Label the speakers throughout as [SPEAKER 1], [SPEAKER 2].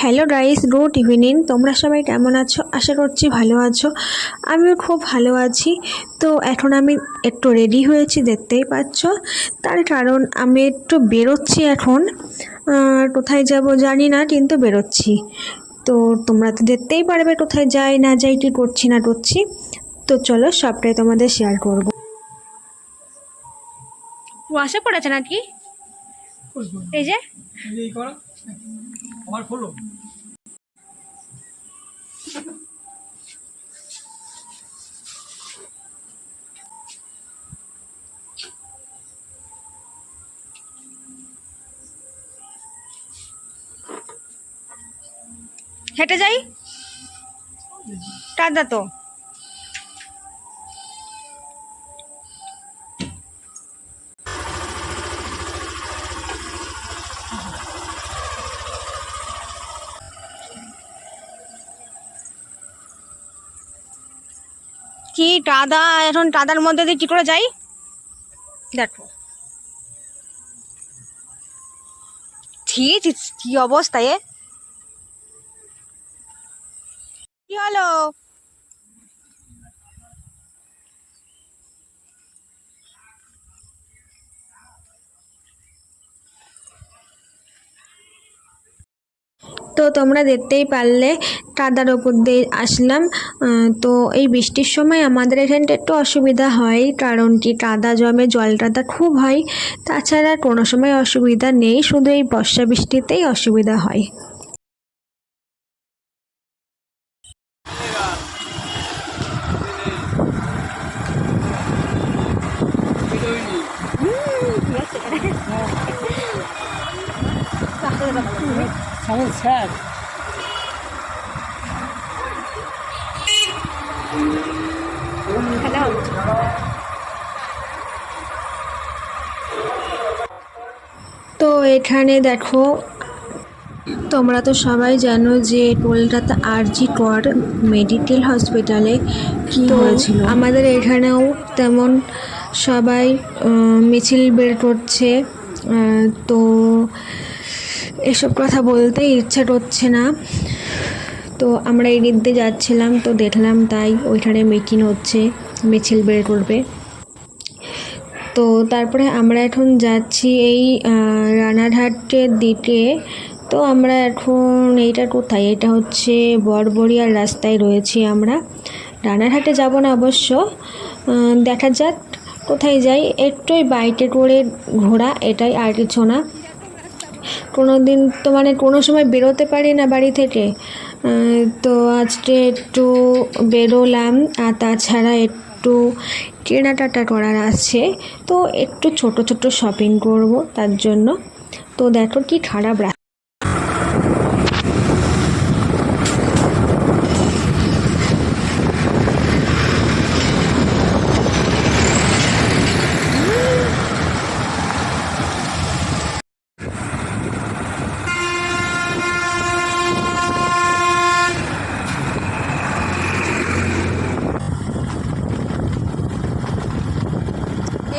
[SPEAKER 1] Hello guys, good evening. তোমরা সবাই কেমন আছো? আশা করছি ভালো আছো। আমিও খুব ভালো আছি। তো এখন আমি একটু রেডি হয়েছি, দেখতেই পাচ্ছ। তার কারণ আমি একটু বেরোচ্ছি এখন। কোথায় যাব জানি না, কিন্তু বেরোচ্ছি। তো তোমরা তো দেখতেই পারবে কোথায় যাই না যাই, কী করছি না করছি। তো চলো সবটাই তোমাদের শেয়ার করব। কুয়াশা পড়েছে নাকি? এই যে আমার খোলো। হেঁটে যাই, কাদা তো। কি কাদা, এখন কাদার মধ্যে দিয়ে কি করে যাই দেখো। ঠিক কি অবস্থা এ, কি হলো? তো তোমরা দেখতেই পারলে কাদার ওপর দিয়ে আসলাম। তো এই বৃষ্টির সময় আমাদের এখানটা একটু অসুবিধা হয়, কারণ কি কাদা জমে, জল কাদা খুব হয়। তাছাড়া কোনো সময় অসুবিধা নেই, শুধু এই বর্ষা বৃষ্টিতেই অসুবিধা হয়। তো এখানে দেখো, তোমরা তো সবাই জানো যে কলকাতা আরজি কর মেডিকেল হসপিটালে কি হয়েছিল। আমাদের এখানেও তেমন সবাই মিছিল বের করছে। তো এসব কথা বলতে ইচ্ছা করছে না। তো আমরা এই দিক দিয়ে যাচ্ছিলাম, তো দেখলাম তাই ওইখানে মিটিং হচ্ছে, মিছিল বের করবে। তো তারপরে আমরা এখন যাচ্ছি এই রানাঘাটের দিকে। তো আমরা এখন এইটা কোথায়, এটা হচ্ছে বড়বড়িয়ার রাস্তায় রয়েছি আমরা। রানাঘাটে যাব না অবশ্য, দেখা যাক কোথায় যাই। একটুই বাইকে করে ঘোরা, এটাই, আর কিছু না। কোনো দিন তো মানে কোনো সময় বেরোতে পারি না বাড়ি থেকে। তো আজকে একটু বেরোলাম, আর তাছাড়া একটু কেনাকাটা করার আছে। তো একটু ছোট ছোট শপিং করব তার জন্য। তো দেখো কি খারাপ রাস্তা।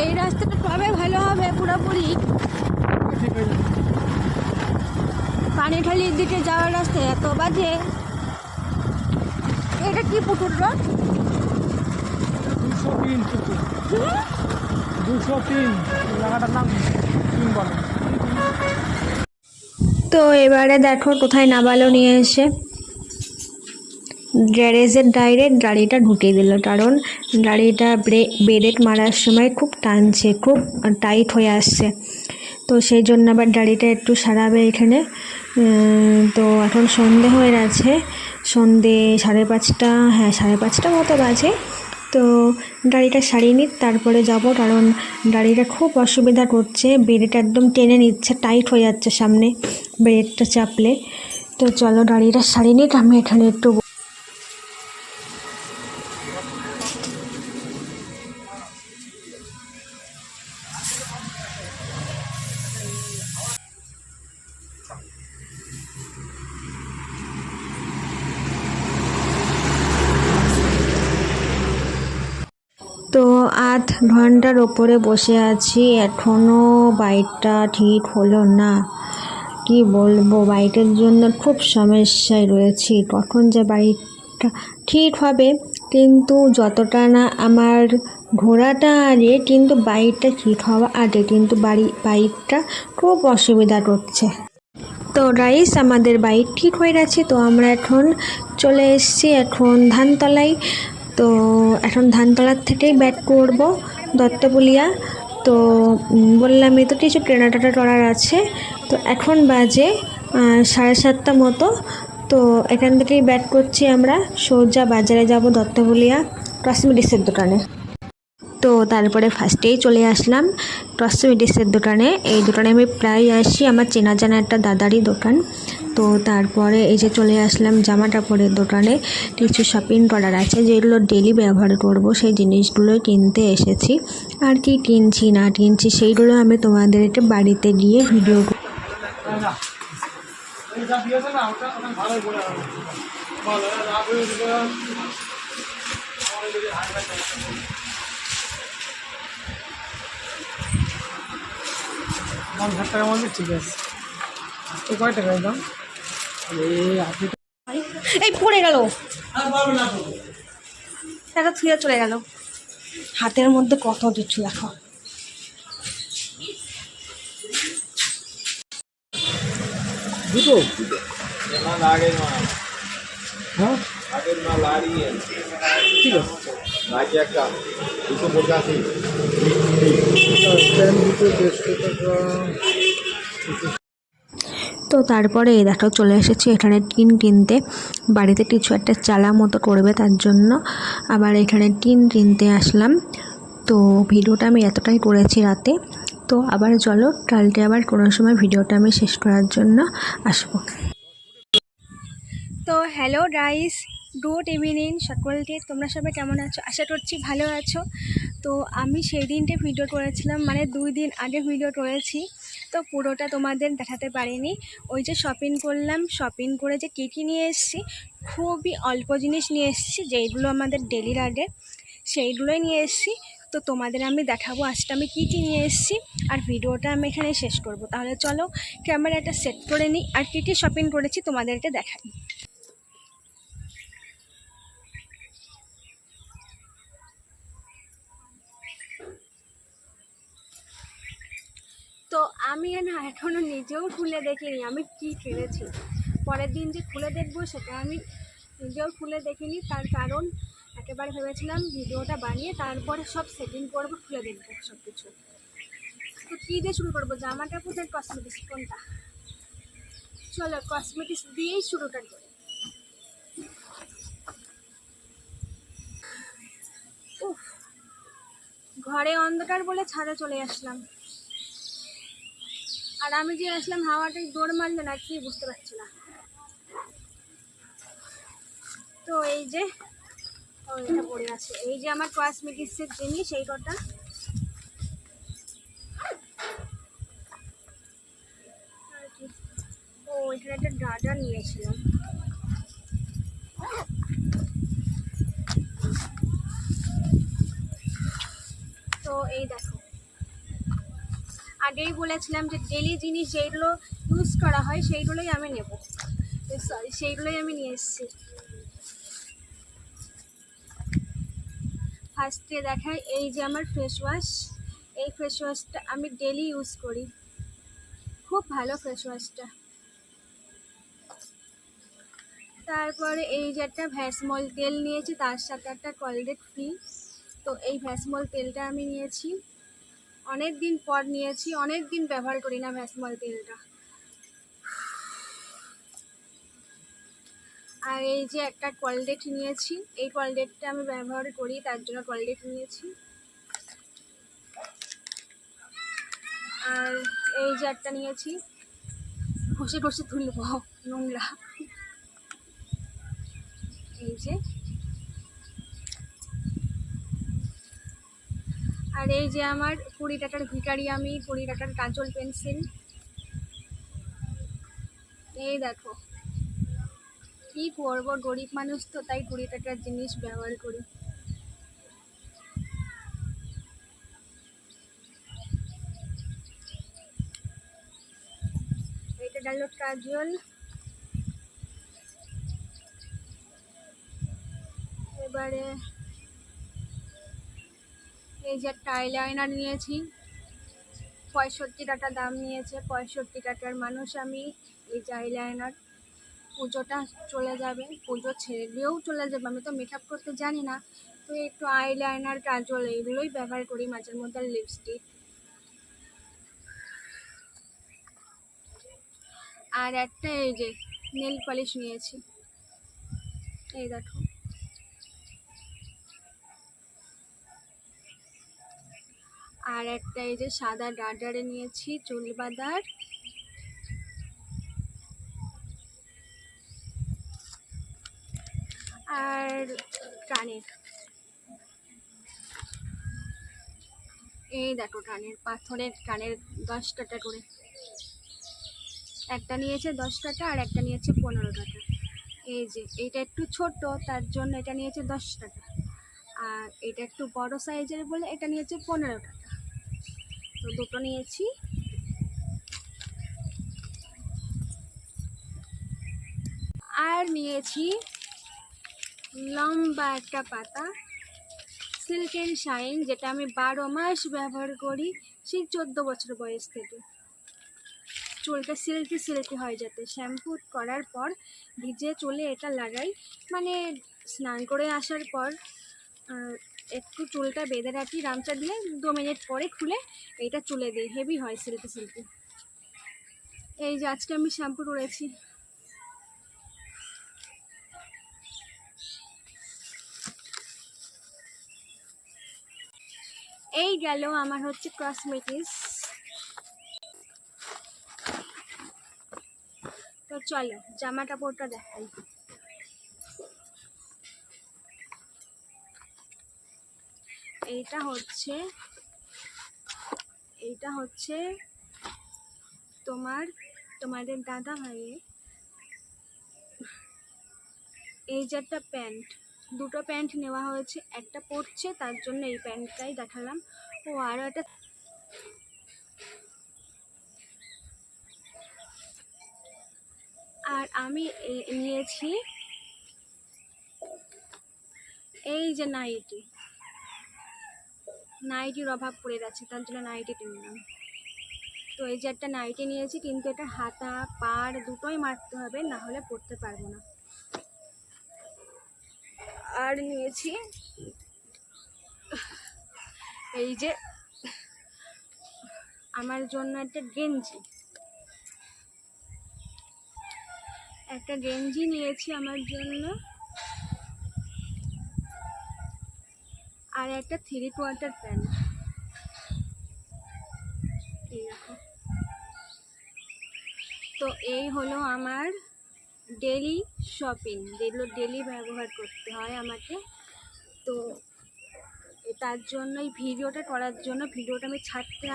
[SPEAKER 1] এই রাস্তাটা কবে ভালো হবে পুরোপুরি? পানিখালির দিকে যাওয়ার রাস্তায় এত বাজে। এটা কি পুকুর রোড?
[SPEAKER 2] 203 পুকুর, 203 জায়গাটার নাম 3 বলে।
[SPEAKER 1] তো এবারে দেখো কোথায় নামালো নিয়ে এসে গ্যারেজের ডাইরেক্ট গাড়িটা ঢুকিয়ে দিল, কারণ গাড়িটা ব্রেক মারার সময় খুব টানছে, খুব টাইট হয়ে আসছে। তো সেই জন্য আবার গাড়িটা একটু সারাবে এখানে। তো এখন সন্ধে হয়ে গেছে, সন্ধে 5:30, হ্যাঁ 5:30 মতো বাজে। তো গাড়িটা সারিয়ে নিই, তারপরে যাব, কারণ গাড়িটা খুব অসুবিধা করছে, ব্রেকটা একদম টেনে নিচ্ছে, টাইট হয়ে যাচ্ছে সামনে ব্রেকটা চাপলে। তো চলো গাড়িটা সারিয়ে নিই, আমি এখানে একটু। তো 8 ঘন্টার ওপরে বসে আছি, এখনও বাইকটা ঠিক হলো না। কি বলবো, বাইকের জন্য খুব সমস্যায় রয়েছি। কখন যে বাইকটা ঠিক হবে, কিন্তু যতটা না আমার ঘোড়াটা আগে, কিন্তু বাইকটা ঠিক হওয়া আগে কিন্তু বাইকটা খুব অসুবিধা করছে। তো গাইস, আমাদের বাইক ঠিক হয়ে গেছে। তো আমরা এখন চলে এসেছি এখন ধানতলায়। তো এখন ধানতলার থেকেই ব্যাক করব দত্তপুলিয়া। তো বললামই তো কিছু কেনাকাটা করার আছে। তো এখন বাজে 7:30 মতো। তো এখান থেকেই ব্যাক করছি আমরা, সোজা বাজারে যাব দত্তপুলিয়া কসমেটিক্সের দোকানে। তো তারপরে ফার্স্টেই চলে আসলাম কসমেটিক্সের দোকানে। এই দোকানে আমি প্রায় আসি, আমার চেনা জানা একটা দাদারই দোকান। তো তারপরে এই যে চলে আসলাম জামা কাপড়ের দোকানে। কিছু শপিং করার আছে, যেগুলো ডেলি ব্যবহার করব, সেই জিনিসগুলোই কিনতে এসেছি। আর কি কিনছি না কিনছি সেইগুলো আমি তোমাদেরকে বাড়িতে গিয়ে ভিডিও
[SPEAKER 2] দাম 60 টাকা মধ্যে ঠিক আছে। তো কয় টাকা দাম? আপনি
[SPEAKER 1] এই পড়ে গেল, টাকা ছুঁয়ে চলে গেল। হাতের মধ্যে কত কিছু দেখো।
[SPEAKER 2] দুটো হ্যাঁ ঠিক আছে।
[SPEAKER 1] তো তারপরে এই দেখো চলে এসেছি এখানে টিন কিনতে। বাড়িতে কিছু একটা চালা মতো করবে, তার জন্য আবার এখানে টিন কিনতে আসলাম। তো ভিডিওটা আমি এতটাই করেছি রাতে। তো আবার চলো কালকে আবার কোনো সময় ভিডিওটা আমি শেষ করার জন্য আসবো। তো হ্যালো গাইস, গুড ইভিনিং সকলকে। তোমরা সবাই কেমন আছো? আশা করছি ভালো আছো। তো আমি সেই দিনটা ভিডিও করেছিলাম, মানে 2 দিন আগে ভিডিও করেছি। তো পুরোটা তোমাদের দেখাতে পারিনি। ওই যে শপিং করলাম, শপিং করে যে কী কী নিয়ে এসেছি, খুবই অল্প জিনিস নিয়ে এসেছি, যেইগুলো আমাদের ডেলির আগে, সেইগুলোই নিয়ে এসেছি। তো তোমাদের আমি দেখাবো আজকে আমি কী কী নিয়ে এসেছি, আর ভিডিওটা আমি এখানে শেষ করব। তাহলে চলো ক্যামেরাটা সেট করে নিই, আর কী কী শপিং করেছি তোমাদেরকে দেখাই। তো আমি না এখনও নিজেও খুলে দেখিনি আমি কি কিনেছি। পরের দিন যে খুলে দেখবো সেটা আমি নিজেও খুলে দেখিনি, তার কারণ একেবারে ভেবেছিলাম ভিডিওটা বানিয়ে তারপরে সব সেটিং করবো, খুলে দেখবো সব কিছু। তো কী দিয়ে শুরু করবো, জামা কাপড় আর কসমেটিক্স কোনটা? চলো কসমেটিক্স দিয়েই শুরুটা করি। উফ, ঘরে অন্ধকার বলে ছাদে চলে আসলাম। আর আমি যে আসলাম হাওয়াটাই দৌড় মারলো না, কি বুঝতে পারছি না। তো এই যে এটা পড়ে আছে, এই যে আমার কসমেটিক্সের জিনিস, এই কটা। ও এখানে একটা গার্ডার নিয়েছিলাম। তো এই দেখো, আগেই বলেছিলাম যে ডেলি জিনিস যেগুলো ইউজ করা হয় সেইগুলোই আমি নেব। সরি, সেইগুলোই আমি নিয়ে এসেছি। ফার্স্টে দেখাই, এই যে আমার ফেস ওয়াশ। এই ফেস ওয়াশটা আমি ডেলি ইউজ করি, খুব ভালো ফেস ওয়াশটা। তারপরে এই যে একটা ভ্যাসমল তেল নিয়েছি, তার সাথে একটা কোলগেট ফ্রি। তো এই ভ্যাসমল তেলটা আমি নিয়েছি, অনেক দিন পর নিয়েছি, অনেক দিন ব্যবহার করি না ভ্যাসমল তেলটা। আর এই যে একটা কোলগেট নিয়েছি, এই কোলগেটটা আমি ব্যবহার করি, তার জন্য কোলগেট নিয়েছি। আর এই যে একটা নিয়েছি, ঘষে ঘষে তুলব নোংরা, এই যে। আর এই যে আমার 20 টাকার ভিকারি, আমি 20 টাকার কাজল পেন্সিল। এই দেখো, কি করবো, গরিব মানুষ তো, তাই 20 টাকার জিনিস ব্যবহার করি। এটা গেল কাজল। এবারে এই যে একটা আইলাইনার নিয়েছি, 65 টাকা দাম নিয়েছে। 65 টাকার মানুষ আমি। এই যে আইলাইনার, পুজোটা চলে যাবে, পুজো ছেড়ে দিয়েও চলে যাবে, আমি তো মেকআপ করতে জানি না, তো একটু আইলাইনার কাজল এইগুলোই ব্যবহার করি মাঝের মধ্যে, লিপস্টিক। আর একটা এই যে নেল পলিশ নিয়েছি, এই দেখো। আর একটা এই যে সাদা ডার্ডারে নিয়েছি চুল বাঁধার। আর কানের, এই দেখো কানের, পাথরের কানের 10 টাকা করে। একটা নিয়েছে 10 টাকা আর একটা নিয়েছে 15 টাকা। এই যে এইটা একটু ছোট, তার জন্য এটা নিয়েছে 10 টাকা। আর এটা একটু বড় সাইজের বলে এটা নিয়েছে 15 টাকা। তো দুটো নিয়েছি। আর নিয়েছি লম্বা একটা পাতা সিল্ক অ্যান্ড শাইন, যেটা আমি 12 মাস ব্যবহার করি, সেই 14 বছর বয়স থেকে। চুলটা সিল্কি সিল্কি হয় যাতে, শ্যাম্পু করার পর ভিজে চুলে এটা লাগাই, মানে স্নান করে আসার পর একটু চুলটা বেঁধে রাখি গামছা দিয়ে, 2 মিনিট পরে খুলে এইটা চুলে দিই, হেভি হয় সিল্কি সিল্কি। এই যে আজকে আমি শ্যাম্পু করেছি। এই গেল আমার হচ্ছে কসমেটিক্স। তো চলো জামা কাপড়টা দেখাই। এইটা হচ্ছে তোমাদের দাদা ভাইয়ের। এই যে একটা প্যান্ট, দুটো প্যান্ট নেওয়া হয়েছে, একটা পরছে তার জন্য এই প্যান্টটাই দেখালাম। ও আরও একটা, আর আমি নিয়েছি এই যে নাইটির অভাব পড়ে যাচ্ছে, তার জন্য নাইটি কিনলাম। তো এই যে একটা নাইটি নিয়েছি, কিন্তু এটা হাতা পাড় দুটোই মারতে হবে, না হলে পরতে পারবো না। আর নিয়েছি এই যে আমার জন্য একটা গেঞ্জি নিয়েছি আমার জন্য। আর একটা 3/4 প্যান্ট, এইরকম। তো এই হলো আমার ডেলি শপিং, যেগুলো ডেলি ব্যবহার করতে হয় আমাকে। তো তার জন্যই ভিডিওটা করার জন্য, ভিডিওটা আমি ছাড়তে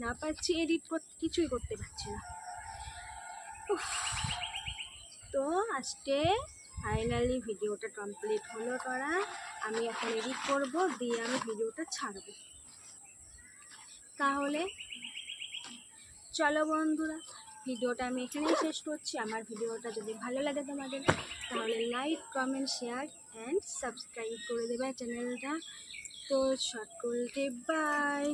[SPEAKER 1] না পারছি, এডিট করতে কিছুই করতে পারছি না। তো আজকে ফাইনালি ভিডিওটা কমপ্লিট হলো করা। আমি এখন এডিট করব, দিয়ে আমি ভিডিওটা ছাড়ব। তাহলে চলো বন্ধুরা, ভিডিওটা আমি এখানেই শেষ করছি। আমার ভিডিওটা যদি ভালো লাগে তোমাদের, তাহলে like comment share and subscribe করে দেবে চ্যানেলটা। তো সকলকে বাই।